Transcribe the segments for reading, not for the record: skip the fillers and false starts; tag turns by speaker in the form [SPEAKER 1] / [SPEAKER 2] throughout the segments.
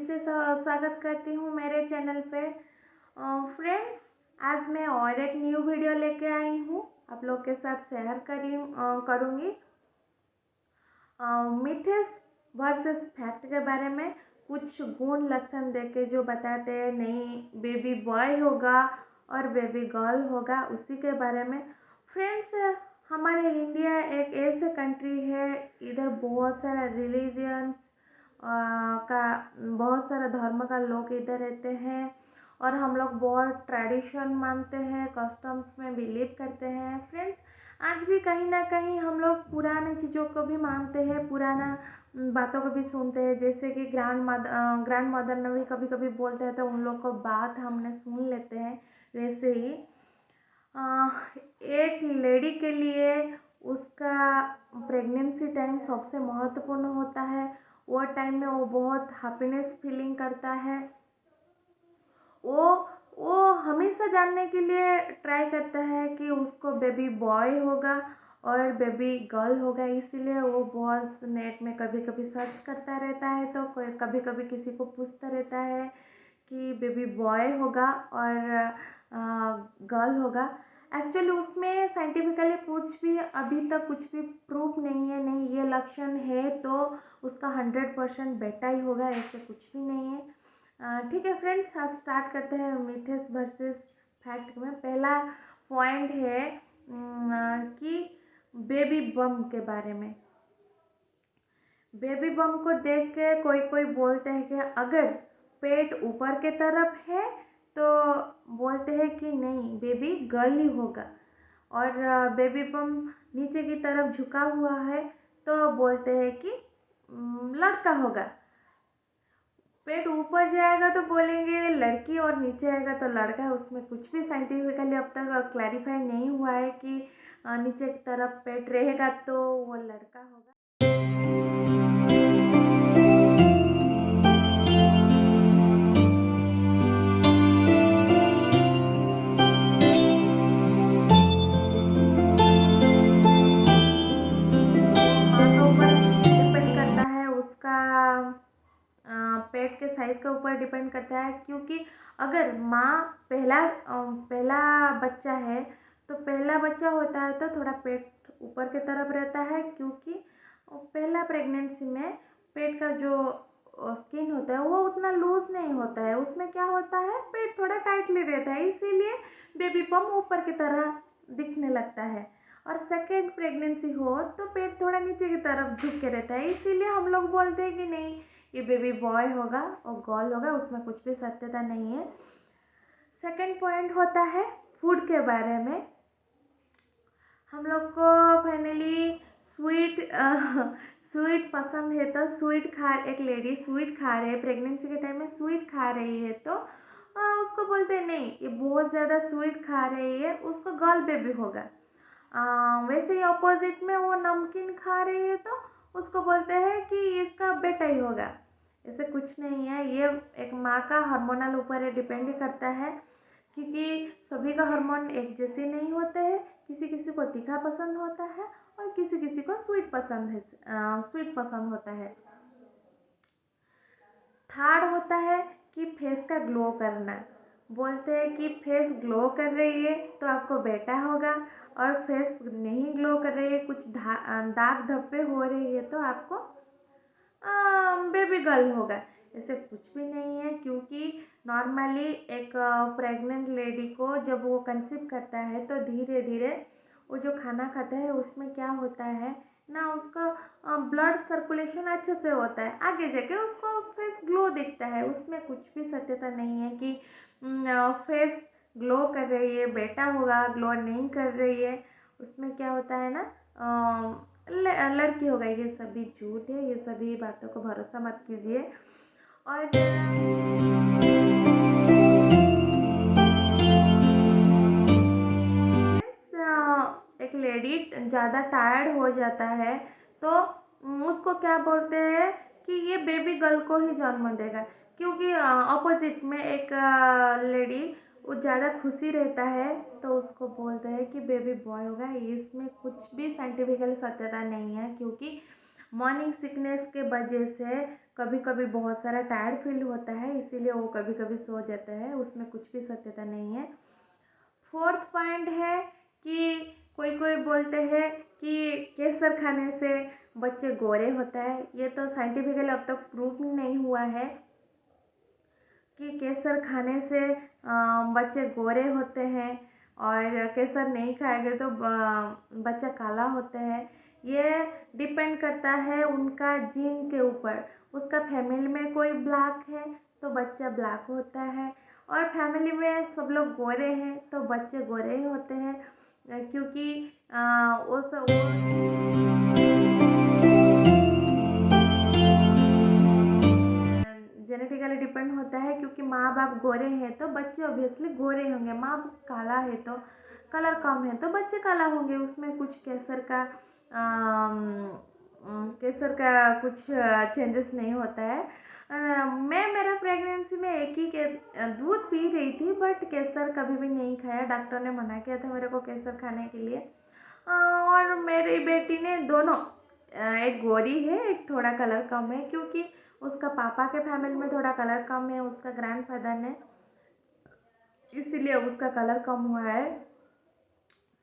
[SPEAKER 1] से स्वागत करती हूँ मेरे चैनल पे। फ्रेंड्स, आज मैं और एक न्यू वीडियो लेके आई हूँ, आप लोग के साथ शेयर करूँगी मिथ्स वर्सेस फैक्ट के बारे में। कुछ गुण लक्षण देके जो बताते हैं नहीं बेबी बॉय होगा और बेबी गर्ल होगा, उसी के बारे में। फ्रेंड्स, हमारे इंडिया एक ऐसे कंट्री है, इधर बहुत सारा रिलीजियंस का, बहुत सारा धर्म का लोग इधर रहते हैं और हम लोग बहुत ट्रेडिशन मानते हैं, कस्टम्स में बिलीव करते हैं। फ्रेंड्स, आज भी कहीं ना कहीं हम लोग पुराने चीज़ों को भी मानते हैं, पुराना बातों को भी सुनते हैं। जैसे कि ग्रैंड मदर ने भी कभी कभी बोलते हैं तो उन लोग को बात हमने सुन लेते हैं। वैसे ही एक लेडी के लिए उसका प्रेगनेंसी टाइम सबसे महत्वपूर्ण होता है। वो टाइम में वो बहुत हैप्पीनेस फीलिंग करता है। वो वो हमेशा जानने के लिए ट्राई करता है कि उसको बेबी बॉय होगा और बेबी गर्ल होगा, इसीलिए वो बहुत नेट में कभी कभी सर्च करता रहता है, तो कभी कभी किसी को पूछता रहता है कि बेबी बॉय होगा और गर्ल होगा। एक्चुअली उसमें साइंटिफिकली कुछ भी अभी तक कुछ भी प्रूफ नहीं है, नहीं ये लक्षण है तो उसका 100% बेटा ही होगा, ऐसे कुछ भी नहीं है। ठीक है फ्रेंड्स, आज स्टार्ट करते हैं मिथ्स वर्सेस फैक्ट में। पहला पॉइंट है कि बेबी बम के बारे में। बेबी बम को देख के कोई कोई बोलते हैं कि अगर पेट ऊपर के तरफ है तो बोलते हैं कि नहीं बेबी गर्ल ही होगा, और बेबी बम नीचे की तरफ झुका हुआ है तो बोलते हैं कि लड़का होगा। पेट ऊपर जाएगा तो बोलेंगे लड़की और नीचे आएगा तो लड़का है। उसमें कुछ भी साइंटिफिकली अब तक क्लैरिफाई नहीं हुआ है कि नीचे की तरफ पेट रहेगा तो वो लड़का होगा। माँ के ऊपर डिपेंड करता है, उसका पेट के साइज़ के ऊपर डिपेंड करता है। क्योंकि अगर माँ पहला बच्चा है तो पहला बच्चा होता है तो थोड़ा पेट ऊपर की तरफ रहता है, क्योंकि पहला प्रेगनेंसी में पेट का जो स्किन होता है वो उतना लूज नहीं होता है, उसमें क्या होता है पेट थोड़ा टाइटली रहता है, इसीलिए बेबी बम ऊपर की तरह दिखने लगता है। और सेकेंड प्रेगनेंसी हो तो पेट थोड़ा नीचे की तरफ झुक के रहता है, इसीलिए हम लोग बोलते हैं कि नहीं ये बेबी बॉय होगा और गर्ल होगा, उसमें कुछ भी सत्यता नहीं है। सेकंड पॉइंट होता है फूड के बारे में। हम लोग को फाइनली स्वीट पसंद है तो एक लेडी स्वीट खा रही है, प्रेगनेंसी के टाइम में स्वीट खा रही है तो उसको बोलते हैं नहीं ये बहुत ज़्यादा स्वीट खा रही है, उसको गर्ल बेबी होगा। वैसे ही अपोजिट में वो नमकीन खा रही है तो उसको बोलते हैं कि इसका बेटा ही होगा। ऐसे कुछ नहीं है, ये एक माँ का हार्मोनल ऊपर डिपेंड करता है, क्योंकि सभी का हार्मोन एक जैसे नहीं होते हैं। किसी किसी को तीखा पसंद होता है और किसी किसी को स्वीट पसंद होता है। थर्ड होता है कि फेस का ग्लो करना। बोलते हैं कि फेस ग्लो कर रही है तो आपको बेटा होगा, और फेस नहीं ग्लो कर रही है, कुछ दाग धब्बे हो रही है तो आपको बेबी गर्ल होगा। ऐसे कुछ भी नहीं है, क्योंकि नॉर्मली एक प्रेग्नेंट लेडी को जब वो कंसीव करता है तो धीरे धीरे वो जो खाना खाता है उसमें क्या होता है ना, उसका ब्लड सर्कुलेशन अच्छे से होता है, आगे जाके उसको फेस ग्लो दिखता है। उसमें कुछ भी सत्यता नहीं है कि फेस ग्लो कर रही है बेटा होगा, ग्लो नहीं कर रही है। उसमें क्या होता है ना लड़की होगा, ये सभी झूठ है, ये सभी बातों को भरोसा मत कीजिए। और एक लेडी ज़्यादा टायर्ड हो जाता है तो उसको क्या बोलते हैं कि ये बेबी गर्ल को ही जन्म देगा, क्योंकि अपोजिट में एक लेडी वो ज़्यादा खुशी रहता है तो उसको बोलते हैं कि बेबी बॉय होगा। इसमें कुछ भी साइंटिफिकली सत्यता नहीं है, क्योंकि मॉर्निंग सिकनेस के वजह से कभी कभी बहुत सारा टायर्ड फील होता है, इसीलिए वो कभी कभी सो जाता है, उसमें कुछ भी सत्यता नहीं है। फोर्थ पॉइंट है कि कोई कोई बोलते हैं कि केसर खाने से बच्चे गोरे होता है। ये तो साइंटिफिकली अब तक प्रूफ नहीं हुआ है कि केसर खाने से बच्चे गोरे होते हैं, और केसर नहीं खाएंगे तो बच्चा काला होता है। ये डिपेंड करता है उनका जीन के ऊपर। उसका फैमिली में कोई ब्लैक है तो बच्चा ब्लैक होता है, और फैमिली में सब लोग गोरे हैं तो बच्चे गोरे ही होते हैं, क्योंकि वो जेनेटिकली डिपेंड होता है। क्योंकि माँ बाप गोरे हैं तो बच्चे ऑब्वियसली गोरे होंगे, माँ बाप काला है तो कलर कम है तो बच्चे काला होंगे। उसमें कुछ केसर का कुछ चेंजेस नहीं होता है। मैं मेरा प्रेगनेंसी में एक ही के दूध पी रही थी, बट केसर कभी भी नहीं खाया। डॉक्टर ने मना किया था मेरे को केसर खाने के लिए। और मेरी बेटी ने दोनों, एक गोरी है एक थोड़ा कलर कम है, क्योंकि उसका पापा के फैमिली में थोड़ा कलर कम है, उसका ग्रैंडफादर ने, इसीलिए उसका कलर कम हुआ है।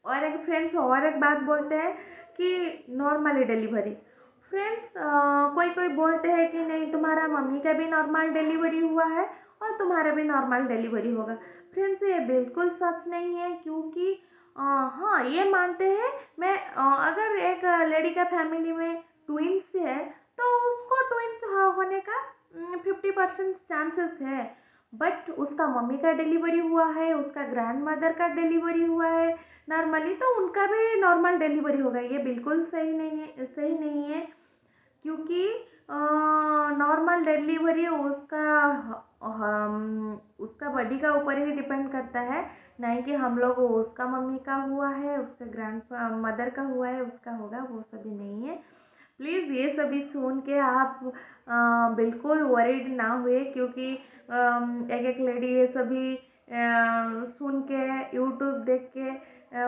[SPEAKER 1] और एक फ्रेंड्स और एक बात बोलते हैं कि नॉर्मली डिलीवरी। फ्रेंड्स कोई कोई बोलते हैं कि नहीं तुम्हारा मम्मी का भी नॉर्मल डिलीवरी हुआ है और तुम्हारा भी नॉर्मल डिलीवरी होगा। फ्रेंड्स ये बिल्कुल सच नहीं है, क्योंकि हाँ ये मानते हैं। मैं अगर एक लेडी का फैमिली में ट्विंस है तो उसको ट्विंस होने का 50% चांसेस है। बट उसका मम्मी का डिलीवरी हुआ है, उसका ग्रैंड मदर का डिलीवरी हुआ है नॉर्मली, तो उनका भी नॉर्मल डिलीवरी होगा। ये बिल्कुल सही नहीं है, क्योंकि नॉर्मल डिलीवरी उसका बॉडी का ऊपर ही डिपेंड करता है, नहीं कि हम लोग उसका मम्मी का हुआ है उसका ग्रैंड मदर का हुआ है उसका होगा, वो सभी नहीं है। प्लीज़ ये सभी सुन के आप बिल्कुल वरीड ना हुए, क्योंकि एक एक लेडी ये सभी सुन के यूट्यूब देख के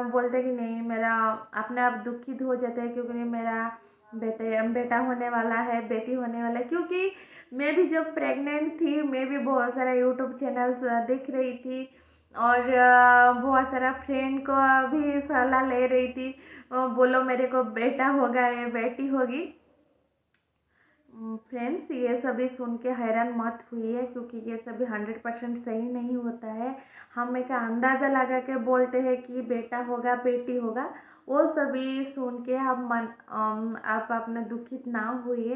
[SPEAKER 1] बोलते कि नहीं, मेरा अपने आप दुखित हो जाते हैं क्योंकि मेरा बेटा होने वाला है, बेटी होने वाला है। क्योंकि मैं भी जब प्रेग्नेंट थी मैं भी बहुत सारा यूट्यूब चैनल्स देख रही थी, और बहुत सारा फ्रेंड को भी सलाह ले रही थी, बोलो मेरे को बेटा होगा या बेटी होगी। फ्रेंड्स ये सभी सुन के हैरान मत हुई, क्योंकि ये सभी 100% सही नहीं होता है। हम एक अंदाज़ा लगा के बोलते हैं कि बेटा होगा बेटी होगा, वो सभी सुन के आप अपने दुखित ना हुई।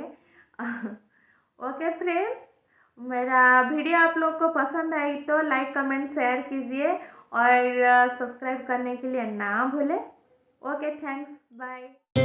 [SPEAKER 1] ओके फ्रेंड्स, मेरा वीडियो आप लोग को पसंद आई तो लाइक कमेंट शेयर कीजिए, और सब्सक्राइब करने के लिए ना भूलें। Okay thanks, bye.